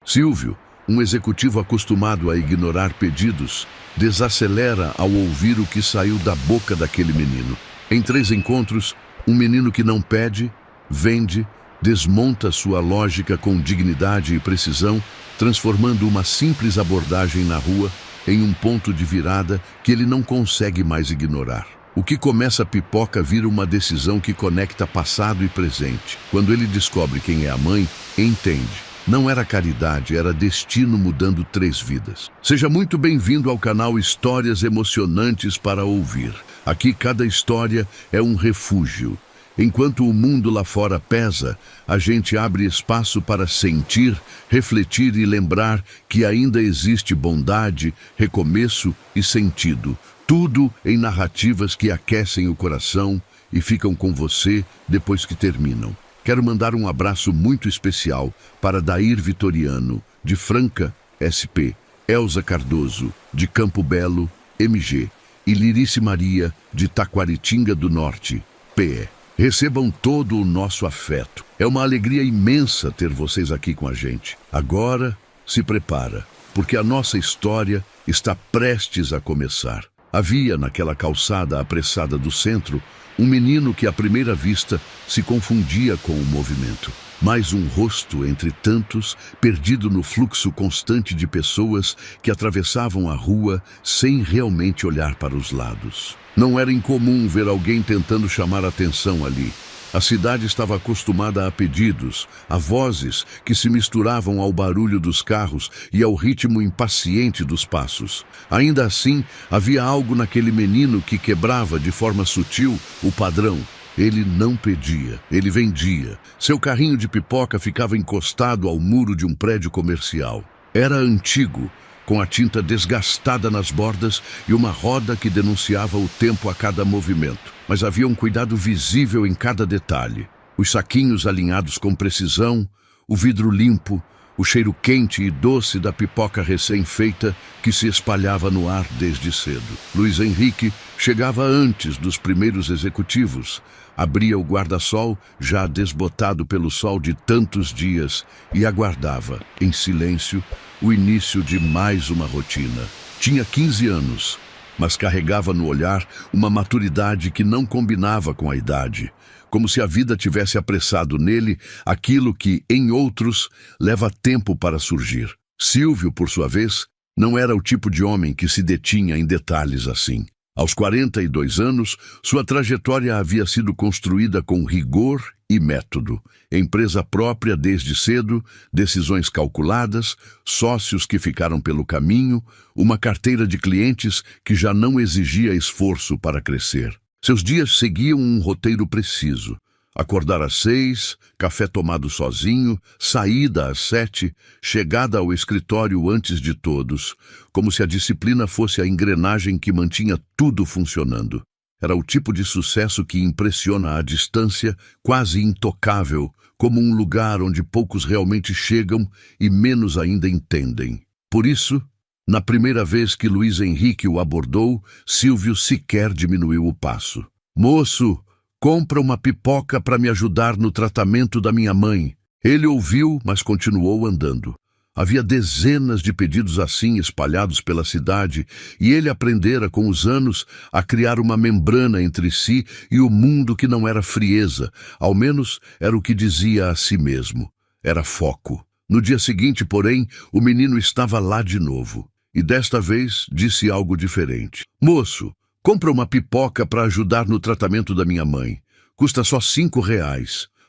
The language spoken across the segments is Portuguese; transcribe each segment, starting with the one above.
Silvio, um executivo acostumado a ignorar pedidos, desacelera ao ouvir o que saiu da boca daquele menino. Em 3 encontros, um menino que não pede, vende, desmonta sua lógica com dignidade e precisão, transformando uma simples abordagem na rua em um ponto de virada que ele não consegue mais ignorar. O que começa pipoca vira uma decisão que conecta passado e presente. Quando ele descobre quem é a mãe, entende. Não era caridade, era destino mudando 3 vidas. Seja muito bem-vindo ao canal Histórias Emocionantes para Ouvir. Aqui cada história é um refúgio. Enquanto o mundo lá fora pesa, a gente abre espaço para sentir, refletir e lembrar que ainda existe bondade, recomeço e sentido. Tudo em narrativas que aquecem o coração e ficam com você depois que terminam. Quero mandar um abraço muito especial para Dair Vitoriano, de Franca, SP, Elza Cardoso, de Campo Belo, MG, e Lirice Maria, de Taquaritinga do Norte, PE. Recebam todo o nosso afeto. É uma alegria imensa ter vocês aqui com a gente. Agora, se prepara, porque a nossa história está prestes a começar. Havia, naquela calçada apressada do centro, um menino que à primeira vista se confundia com o movimento. Mais um rosto entre tantos, perdido no fluxo constante de pessoas que atravessavam a rua sem realmente olhar para os lados. Não era incomum ver alguém tentando chamar atenção ali. A cidade estava acostumada a pedidos, a vozes que se misturavam ao barulho dos carros e ao ritmo impaciente dos passos. Ainda assim, havia algo naquele menino que quebrava de forma sutil o padrão. Ele não pedia, ele vendia. Seu carrinho de pipoca ficava encostado ao muro de um prédio comercial. Era antigo, com a tinta desgastada nas bordas e uma roda que denunciava o tempo a cada movimento. Mas havia um cuidado visível em cada detalhe. Os saquinhos alinhados com precisão, o vidro limpo, o cheiro quente e doce da pipoca recém-feita que se espalhava no ar desde cedo. Luiz Henrique chegava antes dos primeiros executivos, abria o guarda-sol, já desbotado pelo sol de tantos dias, e aguardava, em silêncio, o início de mais uma rotina. Tinha 15 anos, mas carregava no olhar uma maturidade que não combinava com a idade, como se a vida tivesse apressado nele aquilo que, em outros, leva tempo para surgir. Silvio, por sua vez, não era o tipo de homem que se detinha em detalhes assim. Aos 42 anos, sua trajetória havia sido construída com rigor e método. Empresa própria desde cedo, decisões calculadas, sócios que ficaram pelo caminho, uma carteira de clientes que já não exigia esforço para crescer. Seus dias seguiam um roteiro preciso. Acordar às 6, café tomado sozinho, saída às 7, chegada ao escritório antes de todos, como se a disciplina fosse a engrenagem que mantinha tudo funcionando. Era o tipo de sucesso que impressiona à distância, quase intocável, como um lugar onde poucos realmente chegam e menos ainda entendem. Por isso, na primeira vez que Luiz Henrique o abordou, Silvio sequer diminuiu o passo. "Moço, compra uma pipoca para me ajudar no tratamento da minha mãe." Ele ouviu, mas continuou andando. Havia dezenas de pedidos assim espalhados pela cidade, e ele aprendera com os anos a criar uma membrana entre si e o mundo que não era frieza, ao menos era o que dizia a si mesmo. Era foco. No dia seguinte, porém, o menino estava lá de novo, e desta vez disse algo diferente. "Moço, compra uma pipoca para ajudar no tratamento da minha mãe. Custa só R$ 5.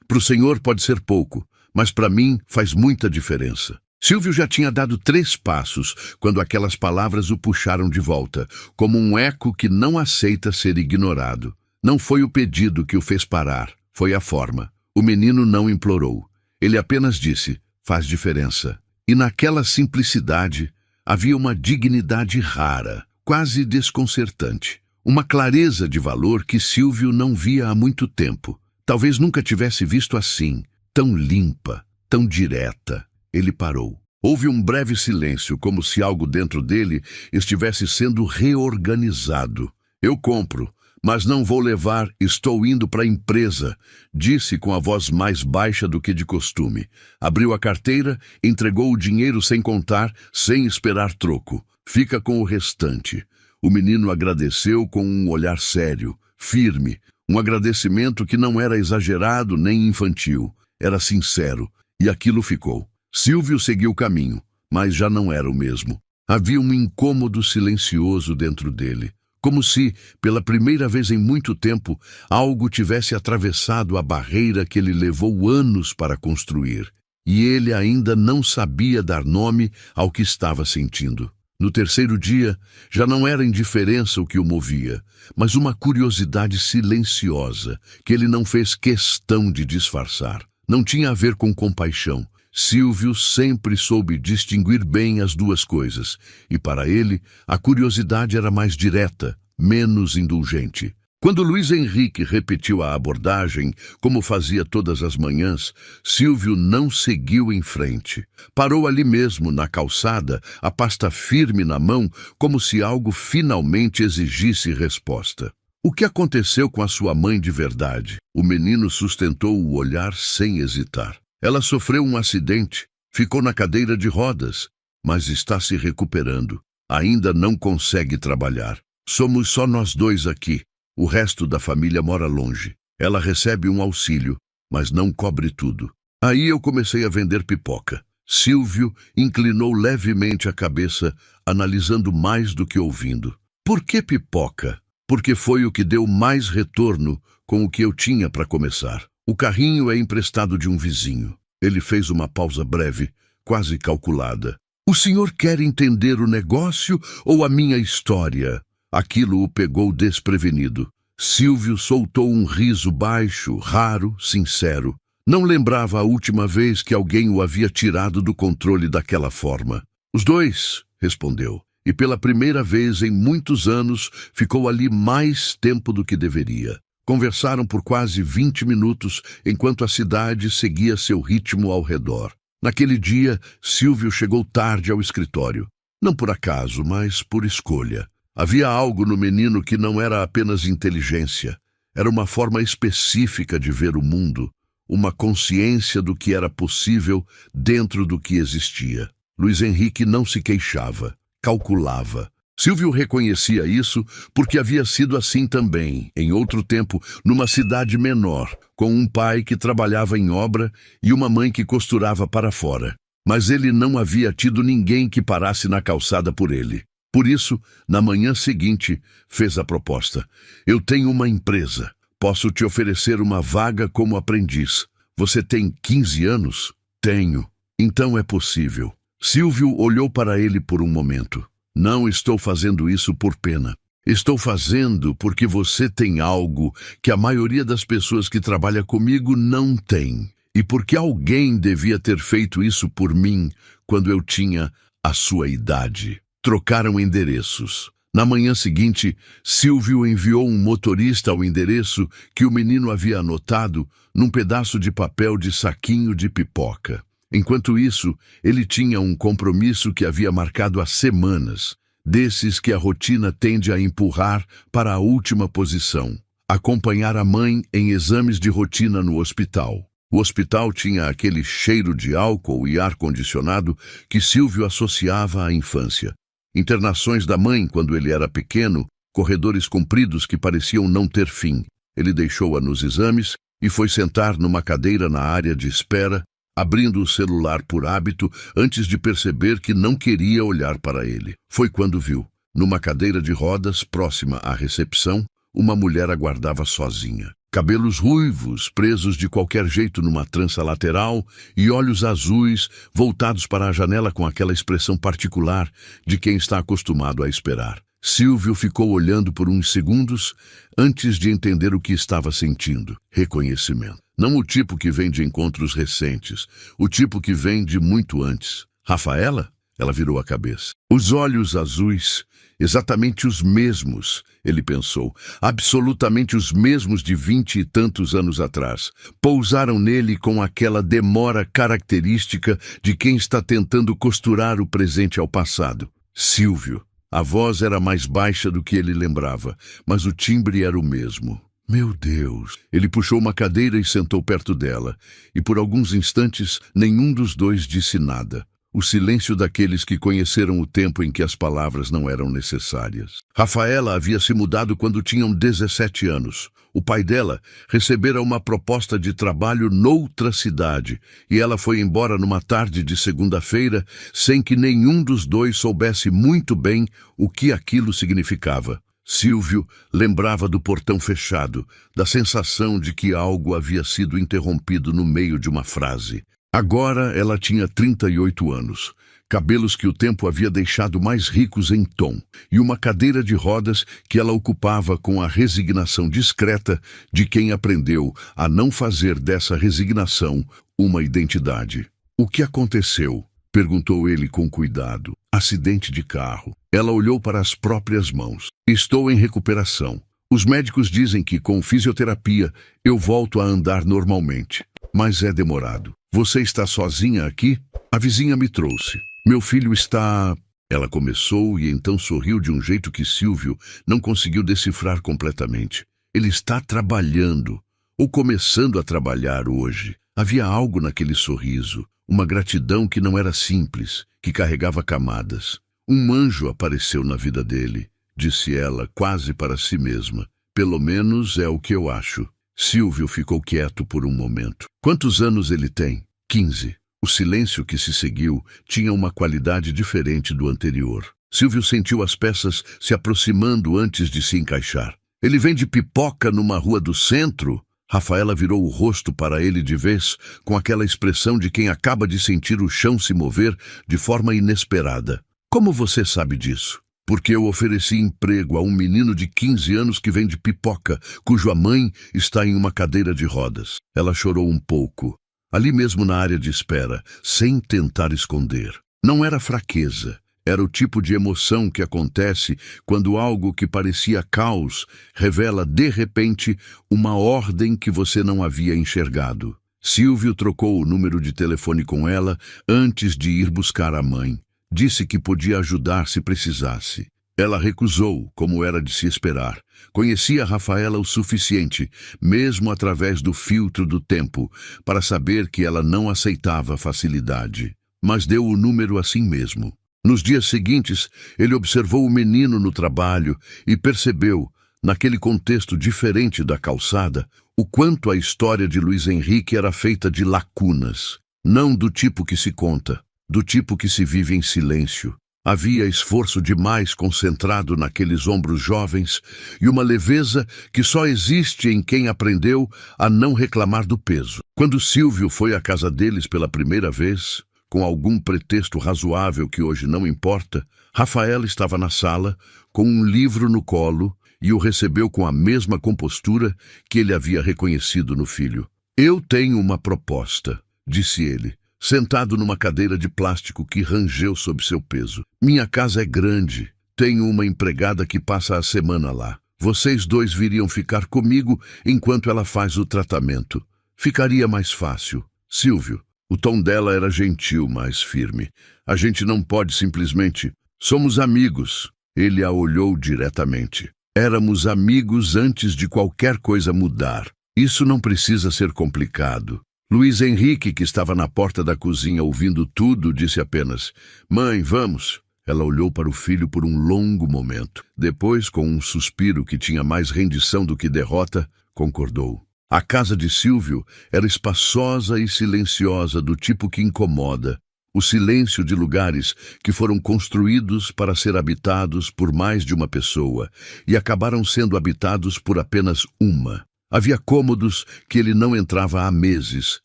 Para o senhor pode ser pouco, mas para mim faz muita diferença." Silvio já tinha dado 3 passos quando aquelas palavras o puxaram de volta, como um eco que não aceita ser ignorado. Não foi o pedido que o fez parar, foi a forma. O menino não implorou. Ele apenas disse, "Faz diferença." E naquela simplicidade havia uma dignidade rara, quase desconcertante. Uma clareza de valor que Silvio não via há muito tempo. Talvez nunca tivesse visto assim, tão limpa, tão direta. Ele parou. Houve um breve silêncio, como se algo dentro dele estivesse sendo reorganizado. "Eu compro, Mas não vou levar, estou indo para a empresa, disse com a voz mais baixa do que de costume. Abriu a carteira, entregou o dinheiro sem contar, sem esperar troco. Fica com o restante. O menino agradeceu com um olhar sério, firme, um agradecimento que não era exagerado nem infantil. Era sincero, e aquilo ficou. Silvio seguiu o caminho, mas já não era o mesmo. Havia um incômodo silencioso dentro dele. Como se, pela primeira vez em muito tempo, algo tivesse atravessado a barreira que ele levou anos para construir. E ele ainda não sabia dar nome ao que estava sentindo. No terceiro dia, já não era indiferença o que o movia, mas uma curiosidade silenciosa, que ele não fez questão de disfarçar. Não tinha a ver com compaixão. Silvio sempre soube distinguir bem as duas coisas, e para ele, a curiosidade era mais direta, menos indulgente. Quando Luiz Henrique repetiu a abordagem, como fazia todas as manhãs, Silvio não seguiu em frente. Parou ali mesmo, na calçada, a pasta firme na mão, como se algo finalmente exigisse resposta. O que aconteceu com a sua mãe de verdade? O menino sustentou o olhar sem hesitar. Ela sofreu um acidente, ficou na cadeira de rodas, mas está se recuperando. Ainda não consegue trabalhar. Somos só nós dois aqui. O resto da família mora longe. Ela recebe um auxílio, mas não cobre tudo. Aí eu comecei a vender pipoca. Silvio inclinou levemente a cabeça, analisando mais do que ouvindo. Por que pipoca? Porque foi o que deu mais retorno com o que eu tinha para começar. O carrinho é emprestado de um vizinho. Ele fez uma pausa breve, quase calculada. O senhor quer entender o negócio ou a minha história? Aquilo o pegou desprevenido. Silvio soltou um riso baixo, raro, sincero. Não lembrava a última vez que alguém o havia tirado do controle daquela forma. Os dois, respondeu. E pela primeira vez em muitos anos ficou ali mais tempo do que deveria. Conversaram por quase 20 minutos, enquanto a cidade seguia seu ritmo ao redor. Naquele dia, Silvio chegou tarde ao escritório. Não por acaso, mas por escolha. Havia algo no menino que não era apenas inteligência. Era uma forma específica de ver o mundo, uma consciência do que era possível dentro do que existia. Luiz Henrique não se queixava, calculava. Silvio reconhecia isso porque havia sido assim também, em outro tempo, numa cidade menor, com um pai que trabalhava em obra e uma mãe que costurava para fora. Mas ele não havia tido ninguém que parasse na calçada por ele. Por isso, na manhã seguinte, fez a proposta. Eu tenho uma empresa. Posso te oferecer uma vaga como aprendiz. Você tem 15 anos? Tenho. Então é possível. Silvio olhou para ele por um momento. Não estou fazendo isso por pena. Estou fazendo porque você tem algo que a maioria das pessoas que trabalha comigo não tem. E porque alguém devia ter feito isso por mim quando eu tinha a sua idade. Trocaram endereços. Na manhã seguinte, Silvio enviou um motorista ao endereço que o menino havia anotado num pedaço de papel de saquinho de pipoca. Enquanto isso, ele tinha um compromisso que havia marcado há semanas, desses que a rotina tende a empurrar para a última posição: acompanhar a mãe em exames de rotina no hospital. O hospital tinha aquele cheiro de álcool e ar-condicionado que Silvio associava à infância. Internações da mãe quando ele era pequeno, corredores compridos que pareciam não ter fim. Ele deixou-a nos exames e foi sentar numa cadeira na área de espera, abrindo o celular por hábito antes de perceber que não queria olhar para ele. Foi quando viu, numa cadeira de rodas próxima à recepção, uma mulher aguardava sozinha. Cabelos ruivos, presos de qualquer jeito numa trança lateral, e olhos azuis voltados para a janela com aquela expressão particular de quem está acostumado a esperar. Silvio ficou olhando por uns segundos antes de entender o que estava sentindo. Reconhecimento. Não o tipo que vem de encontros recentes, o tipo que vem de muito antes. Rafaela? Ela virou a cabeça. Os olhos azuis, exatamente os mesmos, ele pensou, absolutamente os mesmos de 20 e tantos anos atrás. Pousaram nele com aquela demora característica de quem está tentando costurar o presente ao passado. Silvio. A voz era mais baixa do que ele lembrava, mas o timbre era o mesmo. Meu Deus! Ele puxou uma cadeira e sentou perto dela, e por alguns instantes nenhum dos dois disse nada. O silêncio daqueles que conheceram o tempo em que as palavras não eram necessárias. Rafaela havia se mudado quando tinham 17 anos. O pai dela recebera uma proposta de trabalho noutra cidade, e ela foi embora numa tarde de segunda-feira sem que nenhum dos dois soubesse muito bem o que aquilo significava. Silvio lembrava do portão fechado, da sensação de que algo havia sido interrompido no meio de uma frase. Agora ela tinha 38 anos, cabelos que o tempo havia deixado mais ricos em tom, e uma cadeira de rodas que ela ocupava com a resignação discreta de quem aprendeu a não fazer dessa resignação uma identidade. O que aconteceu? Perguntou ele com cuidado. Acidente de carro. Ela olhou para as próprias mãos. Estou em recuperação. Os médicos dizem que com fisioterapia eu volto a andar normalmente, mas é demorado. Você está sozinha aqui? A vizinha me trouxe. Meu filho está... Ela começou e então sorriu de um jeito que Silvio não conseguiu decifrar completamente. Ele está trabalhando, ou começando a trabalhar hoje. Havia algo naquele sorriso, uma gratidão que não era simples, que carregava camadas. Um anjo apareceu na vida dele, disse ela quase para si mesma. Pelo menos é o que eu acho. Silvio ficou quieto por um momento. Quantos anos ele tem? 15. O silêncio que se seguiu tinha uma qualidade diferente do anterior. Silvio sentiu as peças se aproximando antes de se encaixar. Ele vende pipoca numa rua do centro? Rafaela virou o rosto para ele de vez, com aquela expressão de quem acaba de sentir o chão se mover de forma inesperada. Como você sabe disso? Porque eu ofereci emprego a um menino de 15 anos que vende pipoca, cuja mãe está em uma cadeira de rodas. Ela chorou um pouco, ali mesmo na área de espera, sem tentar esconder. Não era fraqueza, era o tipo de emoção que acontece quando algo que parecia caos revela de repente uma ordem que você não havia enxergado. Silvio trocou o número de telefone com ela antes de ir buscar a mãe. Disse que podia ajudar se precisasse. Ela recusou, como era de se esperar. Conhecia Rafaela o suficiente, mesmo através do filtro do tempo, para saber que ela não aceitava facilidade. Mas deu o número assim mesmo. Nos dias seguintes, ele observou o menino no trabalho e percebeu, naquele contexto diferente da calçada, o quanto a história de Luiz Henrique era feita de lacunas, não do tipo que se conta, do tipo que se vive em silêncio. Havia esforço demais concentrado naqueles ombros jovens e uma leveza que só existe em quem aprendeu a não reclamar do peso. Quando Silvio foi à casa deles pela primeira vez, com algum pretexto razoável que hoje não importa, Rafaela estava na sala, com um livro no colo, e o recebeu com a mesma compostura que ele havia reconhecido no filho. Eu tenho uma proposta, disse ele, sentado numa cadeira de plástico que rangeu sob seu peso. Minha casa é grande, tenho uma empregada que passa a semana lá. Vocês dois viriam ficar comigo enquanto ela faz o tratamento. Ficaria mais fácil. Silvio. O tom dela era gentil, mas firme. A gente não pode simplesmente... Somos amigos. Ele a olhou diretamente. Éramos amigos antes de qualquer coisa mudar. Isso não precisa ser complicado. Luiz Henrique, que estava na porta da cozinha ouvindo tudo, disse apenas, "Mãe, vamos." Ela olhou para o filho por um longo momento. Depois, com um suspiro que tinha mais rendição do que derrota, concordou. A casa de Silvio era espaçosa e silenciosa, do tipo que incomoda. O silêncio de lugares que foram construídos para ser habitados por mais de uma pessoa e acabaram sendo habitados por apenas uma. Havia cômodos que ele não entrava há meses,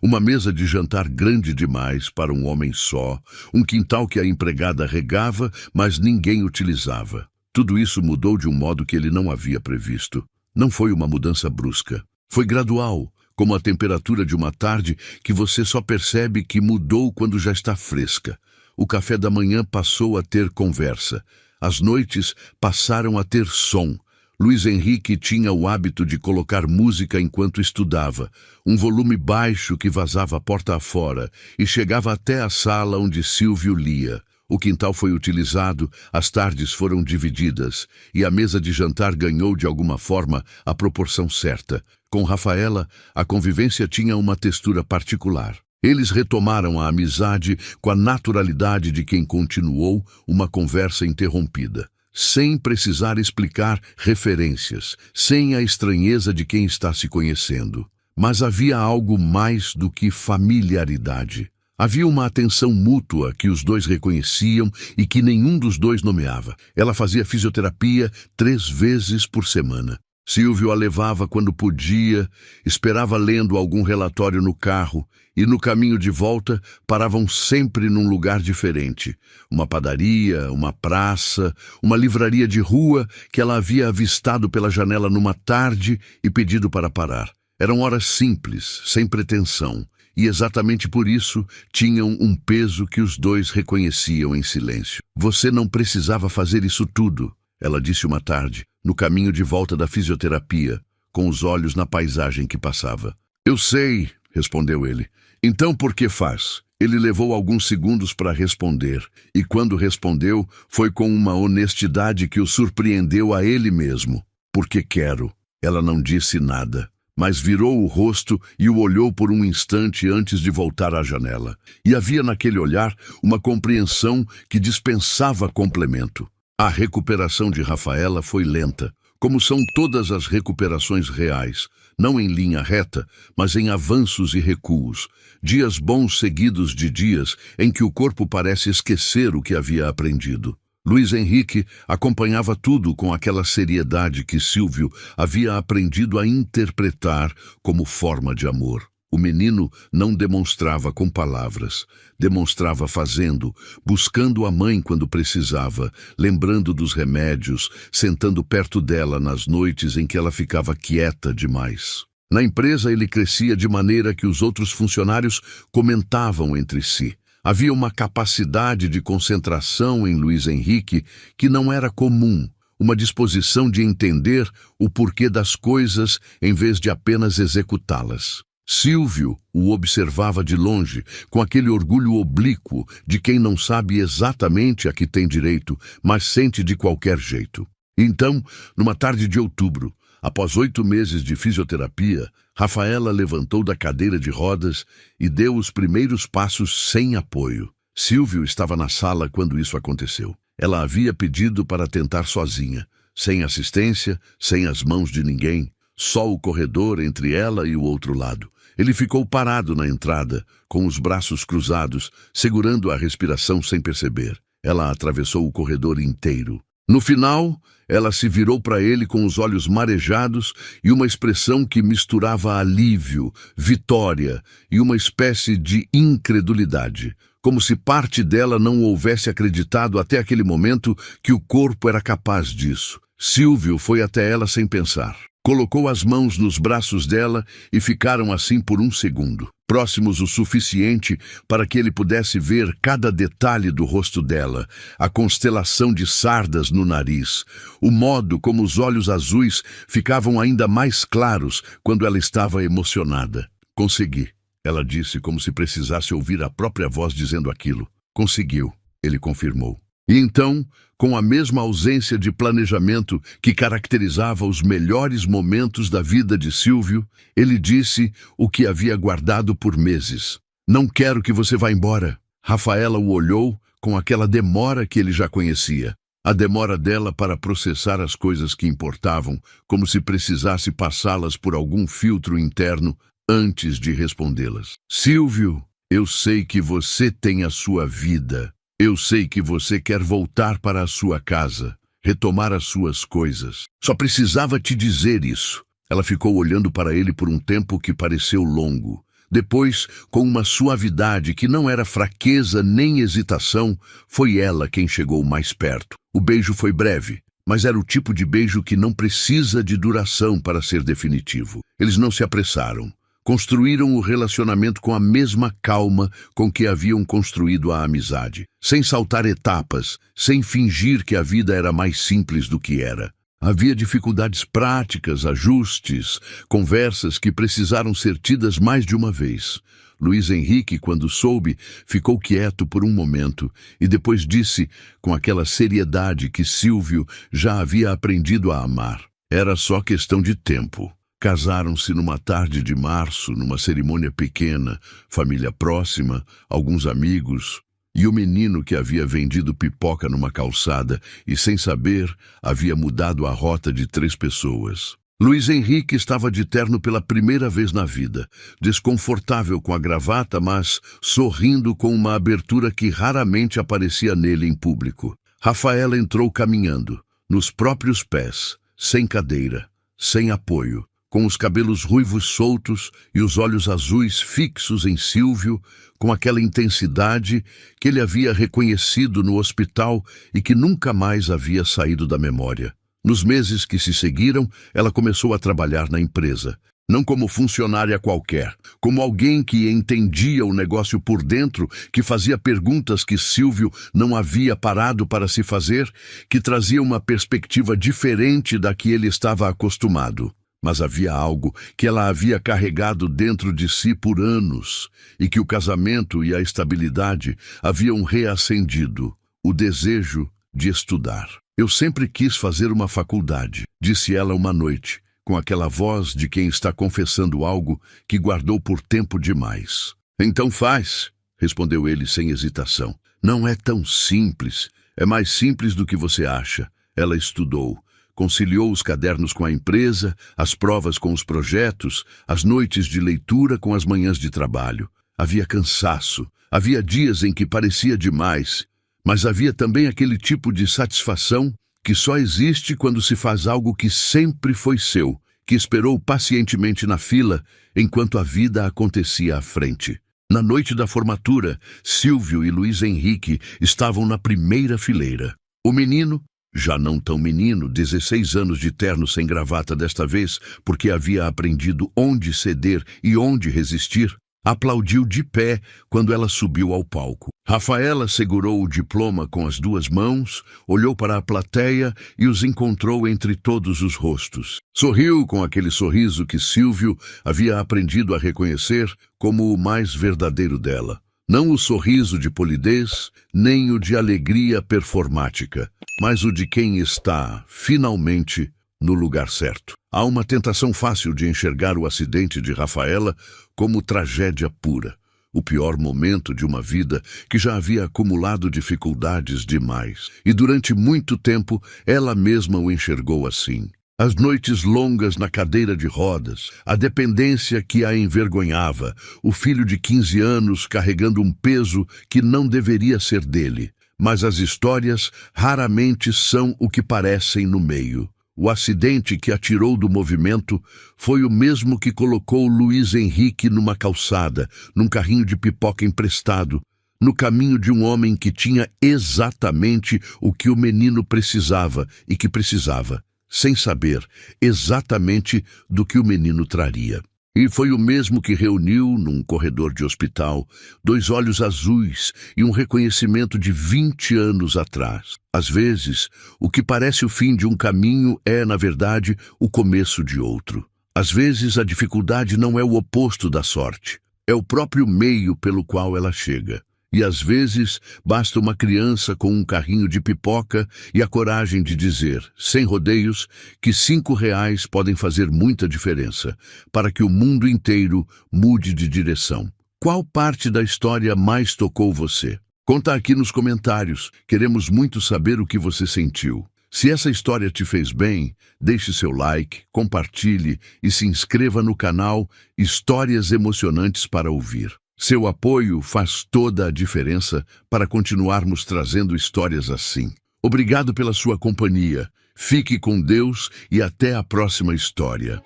uma mesa de jantar grande demais para um homem só, um quintal que a empregada regava, mas ninguém utilizava. Tudo isso mudou de um modo que ele não havia previsto. Não foi uma mudança brusca. Foi gradual, como a temperatura de uma tarde que você só percebe que mudou quando já está fresca. O café da manhã passou a ter conversa. As noites passaram a ter som. Luiz Henrique tinha o hábito de colocar música enquanto estudava, um volume baixo que vazava a porta afora e chegava até a sala onde Silvio lia. O quintal foi utilizado, as tardes foram divididas e a mesa de jantar ganhou de alguma forma a proporção certa. Com Rafaela, a convivência tinha uma textura particular. Eles retomaram a amizade com a naturalidade de quem continuou uma conversa interrompida, sem precisar explicar referências, sem a estranheza de quem está se conhecendo. Mas havia algo mais do que familiaridade. Havia uma atenção mútua que os dois reconheciam e que nenhum dos dois nomeava. Ela fazia fisioterapia 3 vezes por semana. Silvio a levava quando podia, esperava lendo algum relatório no carro e no caminho de volta paravam sempre num lugar diferente. Uma padaria, uma praça, uma livraria de rua que ela havia avistado pela janela numa tarde e pedido para parar. Eram horas simples, sem pretensão. E exatamente por isso tinham um peso que os dois reconheciam em silêncio. Você não precisava fazer isso tudo, ela disse uma tarde, no caminho de volta da fisioterapia, com os olhos na paisagem que passava. Eu sei, respondeu ele. Então por que faz? Ele levou alguns segundos para responder, e quando respondeu, foi com uma honestidade que o surpreendeu a ele mesmo. Porque quero. Ela não disse nada, mas virou o rosto e o olhou por um instante antes de voltar à janela. E havia naquele olhar uma compreensão que dispensava complemento. A recuperação de Rafaela foi lenta, como são todas as recuperações reais, não em linha reta, mas em avanços e recuos, dias bons seguidos de dias em que o corpo parece esquecer o que havia aprendido. Luiz Henrique acompanhava tudo com aquela seriedade que Silvio havia aprendido a interpretar como forma de amor. O menino não demonstrava com palavras, demonstrava fazendo, buscando a mãe quando precisava, lembrando dos remédios, sentando perto dela nas noites em que ela ficava quieta demais. Na empresa ele crescia de maneira que os outros funcionários comentavam entre si. Havia uma capacidade de concentração em Luiz Henrique que não era comum, uma disposição de entender o porquê das coisas em vez de apenas executá-las. Silvio o observava de longe, com aquele orgulho oblíquo de quem não sabe exatamente a que tem direito, mas sente de qualquer jeito. Então, numa tarde de outubro, após 8 meses de fisioterapia, Rafaela levantou da cadeira de rodas e deu os primeiros passos sem apoio. Silvio estava na sala quando isso aconteceu. Ela havia pedido para tentar sozinha, sem assistência, sem as mãos de ninguém, só o corredor entre ela e o outro lado. Ele ficou parado na entrada, com os braços cruzados, segurando a respiração sem perceber. Ela atravessou o corredor inteiro. No final, ela se virou para ele com os olhos marejados e uma expressão que misturava alívio, vitória e uma espécie de incredulidade, como se parte dela não houvesse acreditado até aquele momento que o corpo era capaz disso. Silvio foi até ela sem pensar. Colocou as mãos nos braços dela e ficaram assim por um segundo, próximos o suficiente para que ele pudesse ver cada detalhe do rosto dela, a constelação de sardas no nariz, o modo como os olhos azuis ficavam ainda mais claros quando ela estava emocionada. Consegui, ela disse como se precisasse ouvir a própria voz dizendo aquilo. Conseguiu, ele confirmou. E então, com a mesma ausência de planejamento que caracterizava os melhores momentos da vida de Silvio, ele disse o que havia guardado por meses. Não quero que você vá embora. Rafaela o olhou com aquela demora que ele já conhecia. A demora dela para processar as coisas que importavam, como se precisasse passá-las por algum filtro interno antes de respondê-las. Silvio, eu sei que você tem a sua vida. Eu sei que você quer voltar para a sua casa, retomar as suas coisas. Só precisava te dizer isso. Ela ficou olhando para ele por um tempo que pareceu longo. Depois, com uma suavidade que não era fraqueza nem hesitação, foi ela quem chegou mais perto. O beijo foi breve, mas era o tipo de beijo que não precisa de duração para ser definitivo. Eles não se apressaram. Construíram o relacionamento com a mesma calma com que haviam construído a amizade, sem saltar etapas, sem fingir que a vida era mais simples do que era. Havia dificuldades práticas, ajustes, conversas que precisaram ser tidas mais de uma vez. Luiz Henrique, quando soube, ficou quieto por um momento e depois disse, com aquela seriedade que Silvio já havia aprendido a amar: era só questão de tempo. Casaram-se numa tarde de março, numa cerimônia pequena, família próxima, alguns amigos, e o menino que havia vendido pipoca numa calçada e, sem saber, havia mudado a rota de 3 pessoas. Luiz Henrique estava de terno pela primeira vez na vida, desconfortável com a gravata, mas sorrindo com uma abertura que raramente aparecia nele em público. Rafaela entrou caminhando, nos próprios pés, sem cadeira, sem apoio, com os cabelos ruivos soltos e os olhos azuis fixos em Silvio, com aquela intensidade que ele havia reconhecido no hospital e que nunca mais havia saído da memória. Nos meses que se seguiram, ela começou a trabalhar na empresa, não como funcionária qualquer, como alguém que entendia o negócio por dentro, que fazia perguntas que Silvio não havia parado para se fazer, que trazia uma perspectiva diferente da que ele estava acostumado. Mas havia algo que ela havia carregado dentro de si por anos e que o casamento e a estabilidade haviam reacendido: o desejo de estudar. Eu sempre quis fazer uma faculdade, disse ela uma noite, com aquela voz de quem está confessando algo que guardou por tempo demais. Então faz, respondeu ele sem hesitação. Não é tão simples, é mais simples do que você acha. Ela estudou. Conciliou os cadernos com a empresa, as provas com os projetos, as noites de leitura com as manhãs de trabalho. Havia cansaço, havia dias em que parecia demais, mas havia também aquele tipo de satisfação que só existe quando se faz algo que sempre foi seu, que esperou pacientemente na fila enquanto a vida acontecia à frente. Na noite da formatura, Silvio e Luiz Henrique estavam na primeira fileira. O menino, já não tão menino, 16 anos de terno sem gravata desta vez, porque havia aprendido onde ceder e onde resistir, aplaudiu de pé quando ela subiu ao palco. Rafaela segurou o diploma com as 2 mãos, olhou para a plateia e os encontrou entre todos os rostos. Sorriu com aquele sorriso que Silvio havia aprendido a reconhecer como o mais verdadeiro dela. Não o sorriso de polidez, nem o de alegria performática, mas o de quem está, finalmente, no lugar certo. Há uma tentação fácil de enxergar o acidente de Rafaela como tragédia pura, o pior momento de uma vida que já havia acumulado dificuldades demais. E durante muito tempo ela mesma o enxergou assim. As noites longas na cadeira de rodas, a dependência que a envergonhava, o filho de 15 anos carregando um peso que não deveria ser dele. Mas as histórias raramente são o que parecem no meio. O acidente que a tirou do movimento foi o mesmo que colocou Luiz Henrique numa calçada, num carrinho de pipoca emprestado, no caminho de um homem que tinha exatamente o que o menino precisava e que precisava, sem saber exatamente do que o menino traria. E foi o mesmo que reuniu, num corredor de hospital, 2 olhos azuis e um reconhecimento de 20 anos atrás. Às vezes, o que parece o fim de um caminho é, na verdade, o começo de outro. Às vezes, a dificuldade não é o oposto da sorte, é o próprio meio pelo qual ela chega. E às vezes basta uma criança com um carrinho de pipoca e a coragem de dizer, sem rodeios, que R$5 podem fazer muita diferença para que o mundo inteiro mude de direção. Qual parte da história mais tocou você? Conta aqui nos comentários, queremos muito saber o que você sentiu. Se essa história te fez bem, deixe seu like, compartilhe e se inscreva no canal Histórias Emocionantes para Ouvir. Seu apoio faz toda a diferença para continuarmos trazendo histórias assim. Obrigado pela sua companhia. Fique com Deus e até a próxima história.